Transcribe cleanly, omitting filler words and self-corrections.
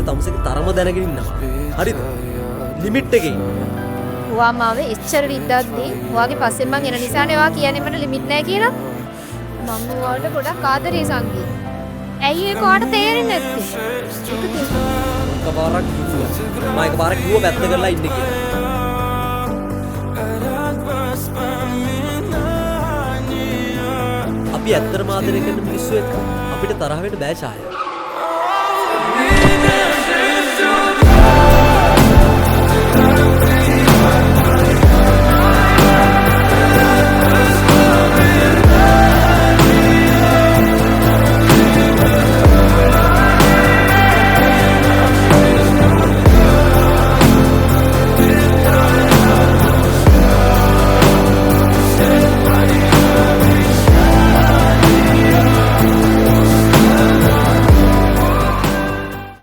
තමුසේ තරම දැනගෙන ඉන්නවා. හරිද? ලිමිට් එකේ. ඔයා මාව එච්චර රිද්දද්දී ඔයාගේ පස්සෙන් මං එන නිසානේ ඔයා කියන්නේ මට ලිමිට් නැහැ කියලා. මම ඔයාලට ගොඩක් ආදරේ සංගී. ඇයි ඒක ඔයාලට තේරෙන්නේ නැත්තේ? එකපාරක් කිව්වා. මම එකපාරක් කිව්වා පැත්ත කරලා ඉන්න කියලා. අපි ඇත්තටම ආදරය කරන මිනිස්සු එක්ක අපිට තරහ වෙන්න බෑ ඡාය.